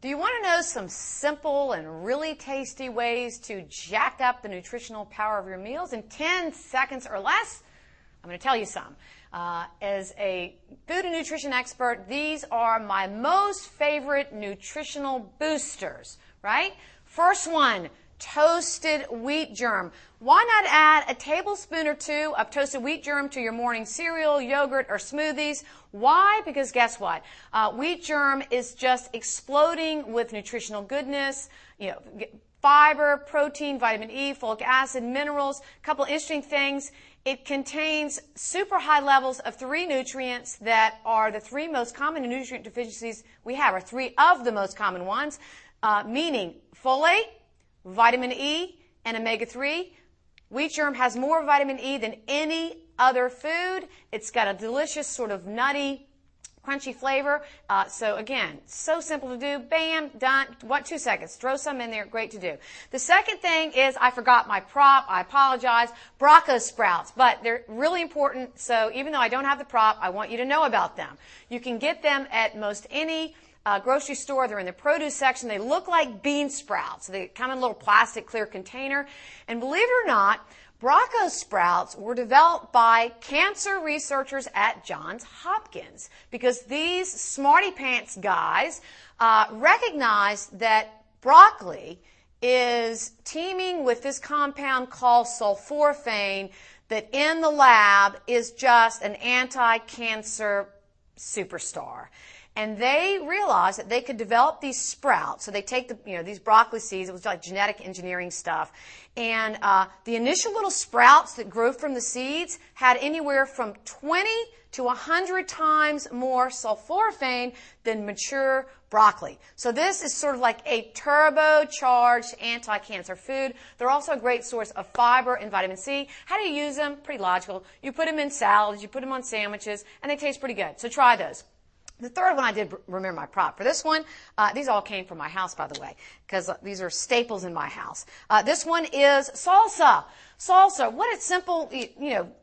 Do you want to know some simple and really tasty ways to jack up the nutritional power of your meals in 10 seconds or less? I'm going to tell you some. As a food and nutrition expert, these are my most favorite nutritional boosters, right? First one, toasted wheat germ. Why not add a tablespoon or two of toasted wheat germ to your morning cereal, yogurt, or smoothies? Why? Because guess what? Wheat germ is just exploding with nutritional goodness, fiber, protein, vitamin E, folic acid, minerals. A couple interesting things. It contains super high levels of 3 nutrients that are the 3 most common nutrient deficiencies we have, or 3 of the most common ones, meaning folate, vitamin E, and omega-3. Wheat germ has more vitamin E than any other food. It's got a delicious sort of nutty, crunchy flavor. So again, so simple to do. Bam, done. 2 seconds? Throw some in there. Great to do. The second thing is, I forgot my prop. I apologize. Broccoli sprouts. But they're really important. So even though I don't have the prop, I want you to know about them. You can get them at most any grocery store. They're in the produce section. They look like bean sprouts. They come in a little plastic clear container. And believe it or not, broccoli sprouts were developed by cancer researchers at Johns Hopkins because these smarty pants guys recognized that broccoli is teeming with this compound called sulforaphane that in the lab is just an anti-cancer superstar. And they realized that they could develop these sprouts. So they take these broccoli seeds. It was like genetic engineering stuff. And the initial little sprouts that grew from the seeds had anywhere from 20 to 100 times more sulforaphane than mature broccoli. So this is sort of like a turbocharged anti-cancer food. They're also a great source of fiber and vitamin C. How do you use them? Pretty logical. You put them in salads, you put them on sandwiches, and they taste pretty good. So try those. The third one, I did remember my prop. For this one, these all came from my house, by the way, because these are staples in my house. This one is salsa. Salsa, what a simple,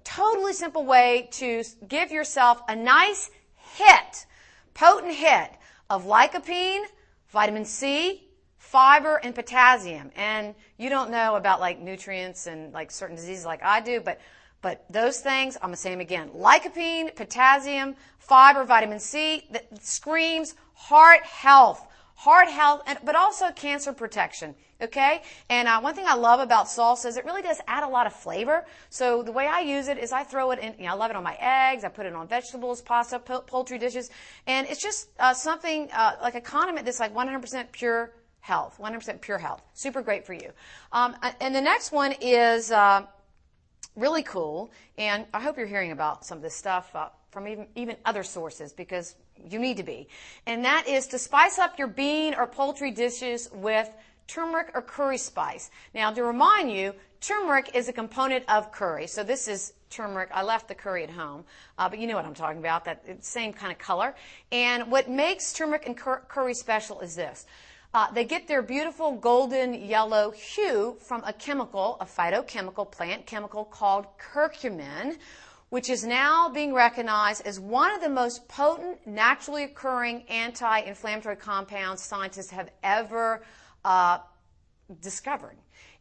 totally simple way to give yourself a nice hit, potent hit of lycopene, vitamin C, fiber, and potassium. And you don't know about like nutrients and like certain diseases like I do, but those things, I'm going to say them again. Lycopene, potassium, fiber, vitamin C, that screams heart health, but also cancer protection, okay? And one thing I love about salsa is it really does add a lot of flavor. So the way I use it is I throw it in, I love it on my eggs, I put it on vegetables, pasta, poultry dishes, and it's just something like a condiment that's like 100% pure health, 100% pure health. Super great for you. And the next one is really cool, and I hope you're hearing about some of this stuff from even other sources because you need to be. And that is to spice up your bean or poultry dishes with turmeric or curry spice. Now, to remind you, turmeric is a component of curry. So this is turmeric. I left the curry at home, but you know what I'm talking about, that same kind of color. And what makes turmeric and curry special is this. They get their beautiful golden yellow hue from a chemical, a phytochemical, plant chemical called curcumin, which is now being recognized as one of the most potent, naturally occurring anti-inflammatory compounds scientists have ever discovered.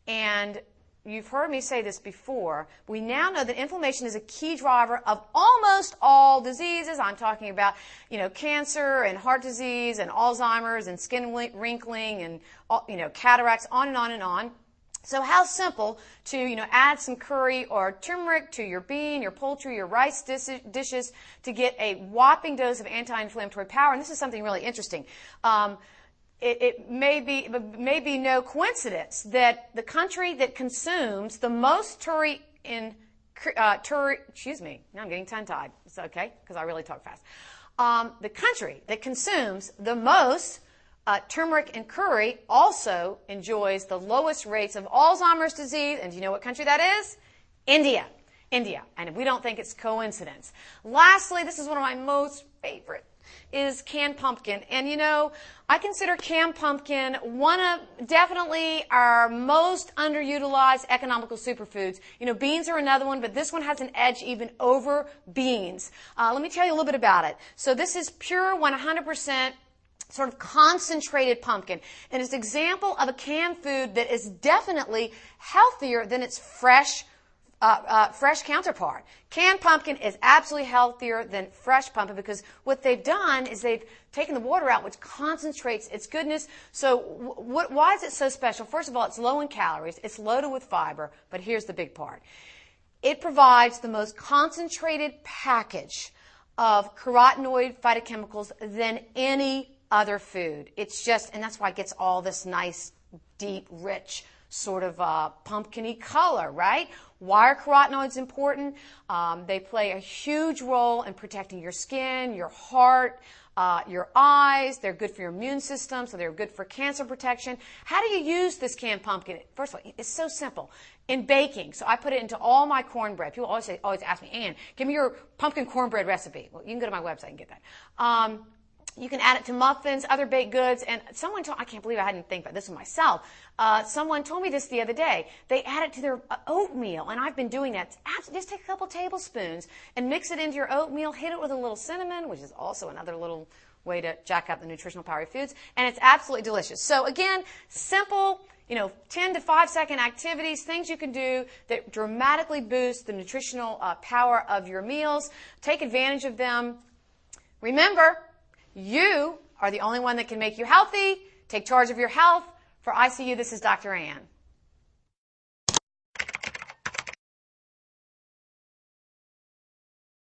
And you've heard me say this before. We now know that inflammation is a key driver of almost all diseases. I'm talking about, cancer and heart disease and Alzheimer's and skin wrinkling and, cataracts, on and on and on. So how simple to, add some curry or turmeric to your bean, your poultry, your rice dishes to get a whopping dose of anti-inflammatory power. And this is something really interesting. It may be no coincidence that the country that consumes the most curry now I'm getting tongue-tied. It's okay, because I really talk fast. The country that consumes the most turmeric and curry also enjoys the lowest rates of Alzheimer's disease. And do you know what country that is? India. And we don't think it's coincidence. Lastly, this is one of my most favorite, is canned pumpkin. And I consider canned pumpkin definitely our most underutilized economical superfoods. Beans are another one, but this one has an edge even over beans. Let me tell you a little bit about it. So this is pure 100% sort of concentrated pumpkin. And it's an example of a canned food that is definitely healthier than its fresh counterpart. Canned pumpkin is absolutely healthier than fresh pumpkin because what they've done is they've taken the water out, which concentrates its goodness. So why is it so special? First of all, it's low in calories. It's loaded with fiber. But here's the big part. It provides the most concentrated package of carotenoid phytochemicals than any other food. It's just, and that's why it gets all this nice, deep, rich sort of pumpkin-y color, right? Why are carotenoids important? They play a huge role in protecting your skin, your heart, your eyes. They're good for your immune system, so they're good for cancer protection. How do you use this canned pumpkin? First of all, it's so simple. In baking, so I put it into all my cornbread. People always ask me, Ann, give me your pumpkin cornbread recipe. Well, you can go to my website and get that. You can add it to muffins, other baked goods, and someone told, I can't believe I hadn't think about this one myself. Someone told me this the other day. They add it to their oatmeal, and I've been doing that. Just take a couple tablespoons and mix it into your oatmeal. Hit it with a little cinnamon, which is also another little way to jack up the nutritional power of foods, and it's absolutely delicious. So again, simple, 10 to 5 second activities, things you can do that dramatically boost the nutritional power of your meals. Take advantage of them. Remember, you are the only one that can make you healthy. Take charge of your health. For ICU, this is Dr. Ann.